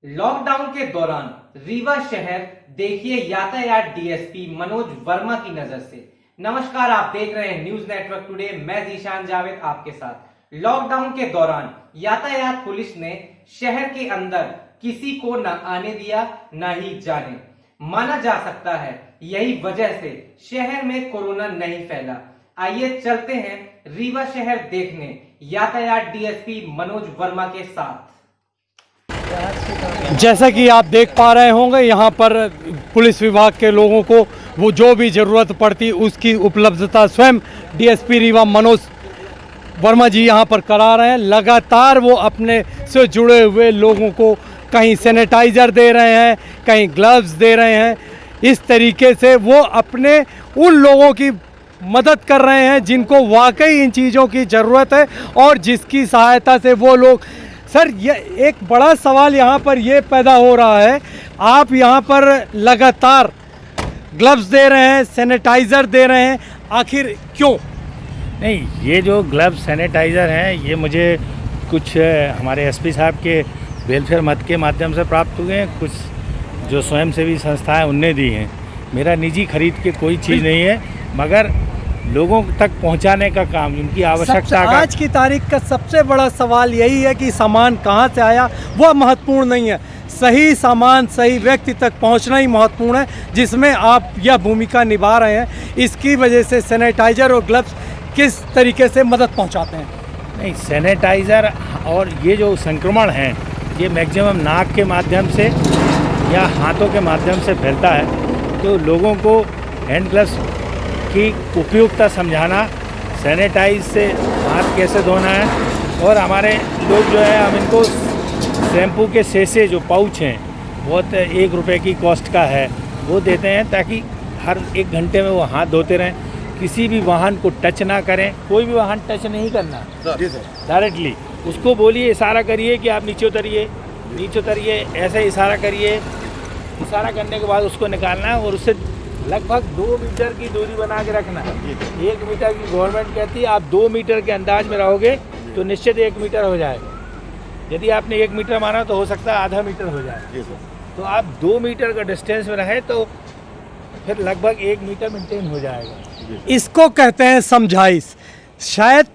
Lockdown के दौरान रीवा शहर देखिए यातायात डीएसपी मनोज वर्मा की नजर से। नमस्कार, आप देख रहे हैं न्यूज नेटवर्क टुडे। मैं जीशान जावेद आपके साथ। लॉकडाउन के दौरान यातायात पुलिस ने शहर के अंदर किसी को न आने दिया न ही जाने। माना जा सकता है यही वजह से शहर में कोरोना नहीं फैला। आइए चलते हैं रीवा शहर देखने यातायात डीएसपी मनोज वर्मा के साथ। जैसा कि आप देख पा रहे होंगे, यहाँ पर पुलिस विभाग के लोगों को वो जो भी ज़रूरत पड़ती उसकी उपलब्धता स्वयं डीएसपी रीवा मनोज वर्मा जी यहाँ पर करा रहे हैं। लगातार वो अपने से जुड़े हुए लोगों को कहीं सैनिटाइज़र दे रहे हैं, कहीं ग्लव्स दे रहे हैं। इस तरीके से वो अपने उन लोगों की मदद कर रहे हैं जिनको वाकई इन चीज़ों की ज़रूरत है और जिसकी सहायता से वो लोग। सर, ये एक बड़ा सवाल यहाँ पर ये पैदा हो रहा है, आप यहाँ पर लगातार ग्लव्स दे रहे हैं, सैनिटाइज़र दे रहे हैं, आखिर क्यों? नहीं, ये जो ग्लव्स सैनिटाइज़र हैं ये मुझे कुछ हमारे एसपी साहब के वेलफेयर मद के माध्यम से प्राप्त हुए हैं, कुछ जो स्वयंसेवी संस्थाएं उनने दी हैं। मेरा निजी खरीद के कोई चीज़ नहीं है, मगर लोगों तक पहुंचाने का काम, उनकी आवश्यकता का। आज की तारीख का सबसे बड़ा सवाल यही है कि सामान कहाँ से आया वह महत्वपूर्ण नहीं है, सही सामान सही व्यक्ति तक पहुंचना ही महत्वपूर्ण है, जिसमें आप यह भूमिका निभा रहे हैं। इसकी वजह से सैनिटाइज़र और ग्लव्स किस तरीके से मदद पहुंचाते हैं? नहीं, सैनिटाइज़र और ये जो संक्रमण है ये मैक्सिमम नाक के माध्यम से या हाथों के माध्यम से फैलता है, तो लोगों को हैंड ग्लव्स की उपयोगिता समझाना, सैनिटाइज से हाथ कैसे धोना है। और हमारे लोग जो है, हम इनको शैम्पू के सेसे जो पाउच हैं, बहुत 1 रुपये की कॉस्ट का है, वो देते हैं ताकि हर 1 घंटे में वो हाथ धोते रहें। किसी भी वाहन को टच ना करें, कोई भी वाहन टच नहीं करना डायरेक्टली। उसको बोलिए, इशारा करिए कि आप नीचे उतरिए, नीचे उतरिए, ऐसे इशारा करिए। इशारा करने के बाद उसको निकालना है और उससे लगभग 2 मीटर की दूरी बना के रखना है। 1 मीटर की गवर्नमेंट कहती है, आप 2 मीटर के अंदाज में रहोगे तो निश्चित 1 मीटर हो जाएगा। यदि आपने 1 मीटर माना तो हो सकता है आधा मीटर हो जाए। तो आप 2 मीटर का डिस्टेंस में रहे तो फिर लगभग 1 मीटर मेंटेन हो जाएगा। इसको कहते हैं समझाइश। शायद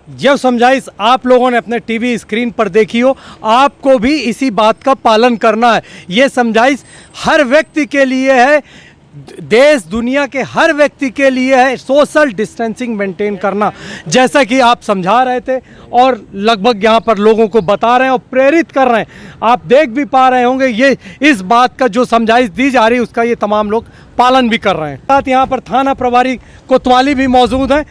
जब समझाइश आप लोगों ने अपने टीवी स्क्रीन पर देखी हो, आपको भी इसी बात का पालन करना है। ये समझाइश हर व्यक्ति के लिए है, देश दुनिया के हर व्यक्ति के लिए है। सोशल डिस्टेंसिंग मेंटेन करना, जैसा कि आप समझा रहे थे और लगभग यहाँ पर लोगों को बता रहे हैं और प्रेरित कर रहे हैं। आप देख भी पा रहे होंगे, ये इस बात का जो समझाइश दी जा रही है उसका ये तमाम लोग पालन भी कर रहे हैं। साथ यहाँ पर थाना प्रभारी कोतवाली भी मौजूद हैं।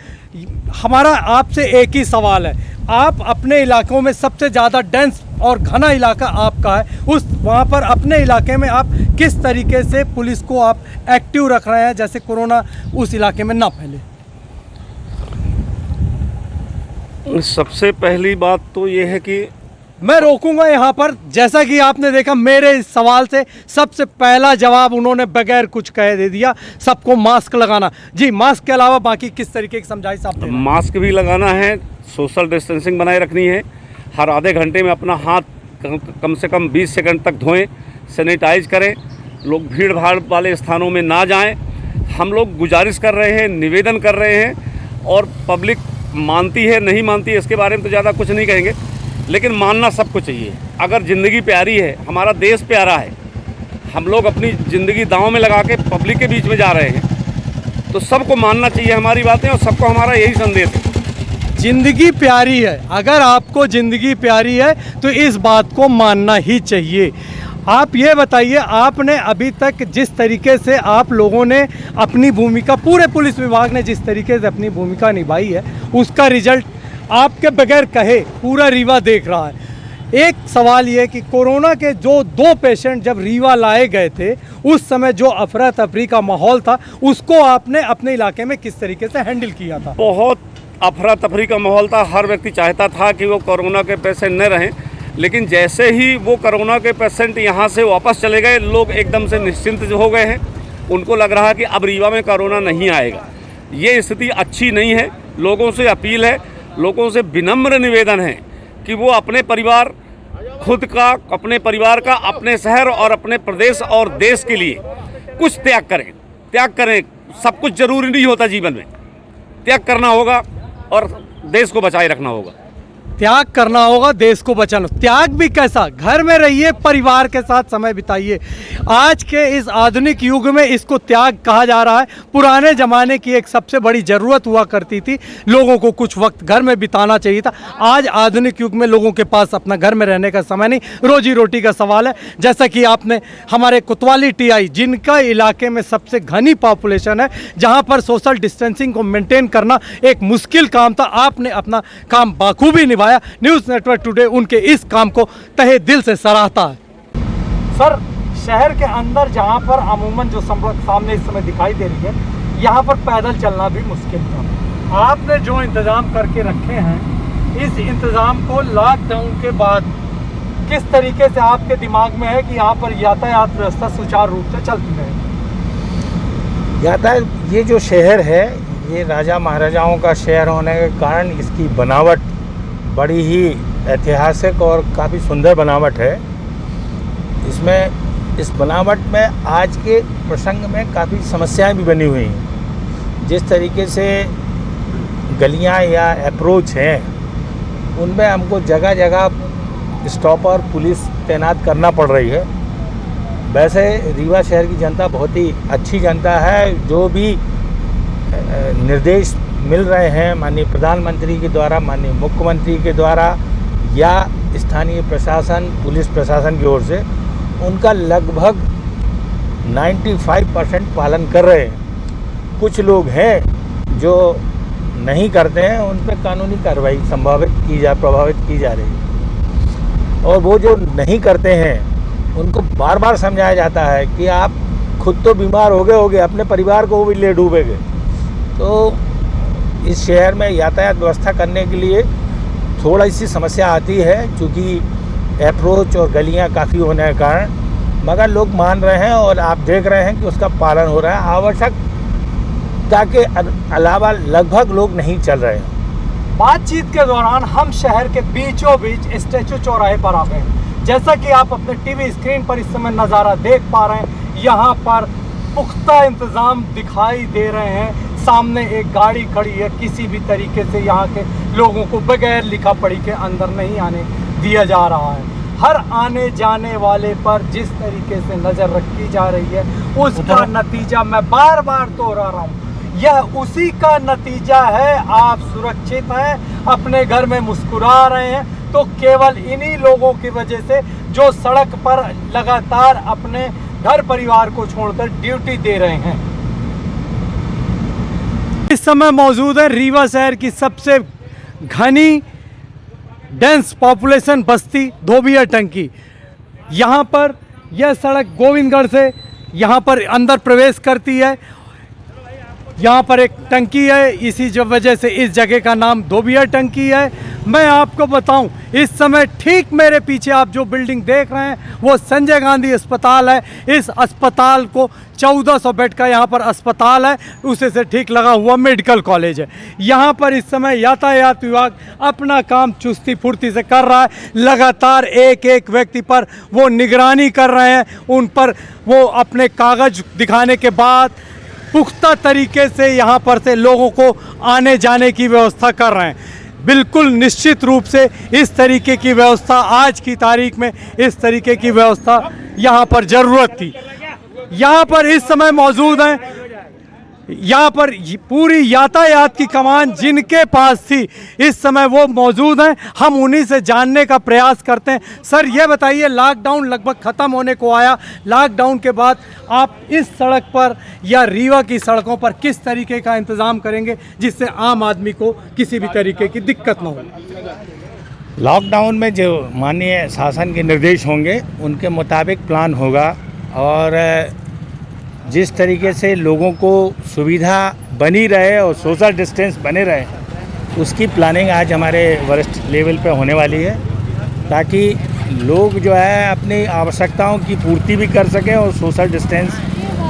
हमारा आपसे एक ही सवाल है, आप अपने इलाकों में सबसे ज़्यादा डेंस और घना इलाका आपका है, उस वहाँ पर अपने इलाके में आप किस तरीके से पुलिस को आप एक्टिव रख रहे हैं जैसे कोरोना उस इलाके में ना फैले? सबसे पहली बात तो ये है कि मैं रोकूंगा यहाँ पर। जैसा कि आपने देखा, मेरे इस सवाल से सबसे पहला जवाब उन्होंने बगैर कुछ कहे दे दिया, सबको मास्क लगाना। जी, मास्क के अलावा बाकी किस तरीके की समझाइश आप दे रहे हैं? मास्क भी लगाना है, सोशल डिस्टेंसिंग बनाए रखनी है, हर आधे घंटे में अपना हाथ कम से कम 20 सेकंड तक धोएं, सैनिटाइज करें, लोग भीड़ भाड़ वाले स्थानों में ना जाएं। हम लोग गुजारिश कर रहे हैं, निवेदन कर रहे हैं, और पब्लिक मानती है नहीं मानती है इसके बारे में तो ज़्यादा कुछ नहीं कहेंगे, लेकिन मानना सबको चाहिए। अगर ज़िंदगी प्यारी है, हमारा देश प्यारा है, हम लोग अपनी ज़िंदगी दांव में लगा के पब्लिक के बीच में जा रहे हैं, तो सबको मानना चाहिए हमारी बातें, और सबको हमारा यही संदेश है। जिंदगी प्यारी है, अगर आपको जिंदगी प्यारी है तो इस बात को मानना ही चाहिए। आप ये बताइए, आपने अभी तक जिस तरीके से आप लोगों ने अपनी भूमिका, पूरे पुलिस विभाग ने जिस तरीके से अपनी भूमिका निभाई है, उसका रिजल्ट आपके बगैर कहे पूरा रीवा देख रहा है। एक सवाल ये कि कोरोना के जो 2 पेशेंट जब रीवा लाए गए थे, उस समय जो अफरा तफरी का माहौल था, उसको आपने अपने इलाके में किस तरीके से हैंडल किया था? बहुत अफरा तफरी का माहौल था। हर व्यक्ति चाहता था कि वो कोरोना के पेशेंट न रहें, लेकिन जैसे ही वो कोरोना के पेशेंट यहाँ से वापस चले गए, लोग एकदम से निश्चिंत हो गए हैं। उनको लग रहा है कि अब रीवा में कोरोना नहीं आएगा। ये स्थिति अच्छी नहीं है। लोगों से अपील है, लोगों से विनम्र निवेदन है कि वो अपने परिवार खुद का, अपने परिवार का, अपने शहर और अपने प्रदेश और देश के लिए कुछ त्याग करें। सब कुछ जरूरी नहीं होता जीवन में, त्याग करना होगा और देश को बचाए रखना होगा। त्याग करना होगा, देश को बचाना। त्याग भी कैसा? घर में रहिए, परिवार के साथ समय बिताइए। आज के इस आधुनिक युग में इसको त्याग कहा जा रहा है। पुराने ज़माने की एक सबसे बड़ी ज़रूरत हुआ करती थी, लोगों को कुछ वक्त घर में बिताना चाहिए था। आज आधुनिक युग में लोगों के पास अपना घर में रहने का समय नहीं, रोजी रोटी का सवाल है। जैसा कि आपने हमारे कोतवाली टीआई, जिनका इलाके में सबसे घनी पॉपुलेशन है, जहाँ पर सोशल डिस्टेंसिंग को मेंटेन करना एक मुश्किल काम था, आपने अपना काम बाखूबी निभाया। न्यूज़ नेटवर्क टुडे उनके इस काम को तहे दिल से सराहता है। सर, शहर के अंदर जहां पर अमूमन जो सामने इस समय दिखाई दे रही है, यहां पर पैदल चलना भी मुश्किल था। आपने जो इंतजाम करके रखे हैं, इस इंतजाम को लॉकडाउन के बाद किस तरीके से आपके दिमाग में है कि यहाँ पर यातायात व्यवस्था सुचारू रूप से चलती है? यातायात, ये जो शहर है, ये राजा महाराजाओं का शहर होने के कारण इसकी बनावट बड़ी ही ऐतिहासिक और काफ़ी सुंदर बनावट है। इसमें, इस बनावट में आज के प्रसंग में काफ़ी समस्याएं भी बनी हुई हैं। जिस तरीके से गलियां या अप्रोच हैं, उनमें हमको जगह जगह स्टॉपर पुलिस तैनात करना पड़ रही है। वैसे रीवा शहर की जनता बहुत ही अच्छी जनता है। जो भी निर्देश मिल रहे हैं माननीय प्रधानमंत्री के द्वारा, माननीय मुख्यमंत्री के द्वारा या स्थानीय प्रशासन, पुलिस प्रशासन की ओर से, उनका लगभग 95% पालन कर रहे हैं। कुछ लोग हैं जो नहीं करते हैं, उन पर कानूनी कार्रवाई प्रभावित की जा रही है। और वो जो नहीं करते हैं, उनको बार बार समझाया जाता है कि आप खुद तो बीमार होगे, अपने परिवार को भी ले डूबेंगे। तो इस शहर में यातायात व्यवस्था करने के लिए थोड़ी सी समस्या आती है, क्योंकि अप्रोच और गलियां काफ़ी होने के कारण, मगर लोग मान रहे हैं और आप देख रहे हैं कि उसका पालन हो रहा है। आवश्यकता के अलावा लगभग लोग नहीं चल रहे हैं। बातचीत के दौरान हम शहर के बीचों बीच स्टैचू चौराहे पर आ गए। जैसा कि आप अपने टीवी स्क्रीन पर इस समय नज़ारा देख पा रहे हैं, यहाँ पर पुख्ता इंतज़ाम दिखाई दे रहे हैं। सामने एक गाड़ी खड़ी है, किसी भी तरीके से यहाँ के लोगों को बगैर लिखा पढ़ी के अंदर नहीं आने दिया जा रहा है। हर आने जाने वाले पर जिस तरीके से नज़र रखी जा रही है, उसका नतीजा मैं बार बार दोहरा रहा हूँ, यह उसी का नतीजा है। आप सुरक्षित हैं, अपने घर में मुस्कुरा रहे हैं, तो केवल इन्हीं लोगों की वजह से जो सड़क पर लगातार अपने घर परिवार को छोड़कर ड्यूटी दे रहे हैं। इस समय मौजूद है रीवा शहर की सबसे घनी डेंस पॉपुलेशन बस्ती धोबिया टंकी। यहाँ पर यह सड़क गोविंदगढ़ से यहाँ पर अंदर प्रवेश करती है। यहाँ पर एक टंकी है, इसी वजह से इस जगह का नाम धोबिया टंकी है। मैं आपको बताऊं, इस समय ठीक मेरे पीछे आप जो बिल्डिंग देख रहे हैं, वो संजय गांधी अस्पताल है। इस अस्पताल को 1400 बेड का यहाँ पर अस्पताल है, उसे से ठीक लगा हुआ मेडिकल कॉलेज है। यहाँ पर इस समय यातायात विभाग अपना काम चुस्ती फुर्ती से कर रहा है। लगातार एक एक व्यक्ति पर वो निगरानी कर रहे हैं, उन पर वो अपने कागज दिखाने के बाद पुख्ता तरीके से यहाँ पर से लोगों को आने जाने की व्यवस्था कर रहे हैं। बिल्कुल निश्चित रूप से इस तरीके की व्यवस्था आज की तारीख में, इस तरीके की व्यवस्था यहाँ पर ज़रूरत थी। यहाँ पर इस समय मौजूद हैं, यहाँ पर पूरी यातायात की कमान जिनके पास थी, इस समय वो मौजूद हैं। हम उन्हीं से जानने का प्रयास करते हैं। सर, ये बताइए, लॉकडाउन लगभग ख़त्म होने को आया, लॉकडाउन के बाद आप इस सड़क पर या रीवा की सड़कों पर किस तरीके का इंतज़ाम करेंगे जिससे आम आदमी को किसी भी तरीके की दिक्कत ना हो? लॉकडाउन में जो माननीय शासन के निर्देश होंगे, उनके मुताबिक प्लान होगा। और जिस तरीके से लोगों को सुविधा बनी रहे और सोशल डिस्टेंस बने रहे, उसकी प्लानिंग आज हमारे वरिष्ठ लेवल पे होने वाली है, ताकि लोग जो है अपनी आवश्यकताओं की पूर्ति भी कर सकें और सोशल डिस्टेंस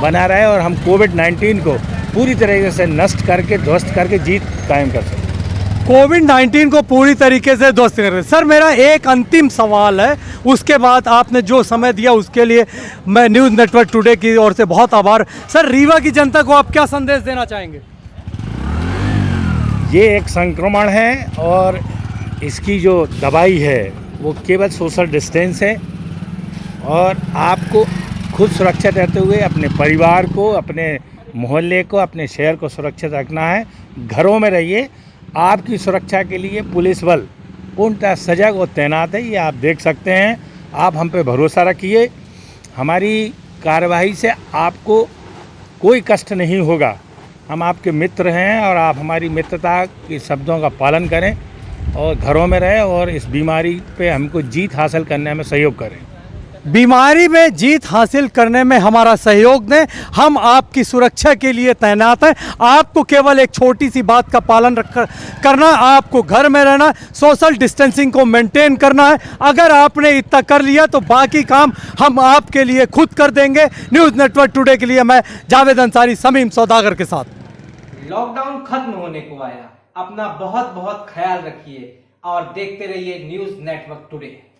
बना रहे, और हम कोविड-19 को पूरी तरीके से नष्ट करके, ध्वस्त करके जीत कायम कर सकें। कोविड-19 को पूरी तरीके से ध्वस्त कर रहे हैं। सर मेरा एक अंतिम सवाल है, उसके बाद आपने जो समय दिया उसके लिए मैं न्यूज़ नेटवर्क टुडे की ओर से बहुत आभार। सर रीवा की जनता को आप क्या संदेश देना चाहेंगे? ये एक संक्रमण है और इसकी जो दवाई है वो केवल सोशल डिस्टेंस है और आपको खुद सुरक्षित रहते हुए अपने परिवार को, अपने मोहल्ले को, अपने शहर को सुरक्षित रखना है। घरों में रहिए। आपकी सुरक्षा के लिए पुलिस बल पूर्णतः सजग और तैनात है, ये आप देख सकते हैं। आप हम पे भरोसा रखिए। हमारी कार्यवाही से आपको कोई कष्ट नहीं होगा। हम आपके मित्र हैं और आप हमारी मित्रता के शब्दों का पालन करें और घरों में रहें और इस बीमारी पे हमको जीत हासिल करने में सहयोग करें। बीमारी में जीत हासिल करने में हमारा सहयोग दें। हम आपकी सुरक्षा के लिए तैनात हैं। आपको केवल एक छोटी सी बात का पालन करना, आपको घर में रहना, सोशल डिस्टेंसिंग को मेंटेन करना है। अगर आपने इतना कर लिया तो बाकी काम हम आपके लिए खुद कर देंगे। न्यूज़ नेटवर्क टुडे के लिए मैं जावेद अंसारी, समीम सौदागर के साथ। लॉकडाउन खत्म होने को आया, अपना बहुत बहुत ख्याल रखिए और देखते रहिए न्यूज़ नेटवर्क टुडे।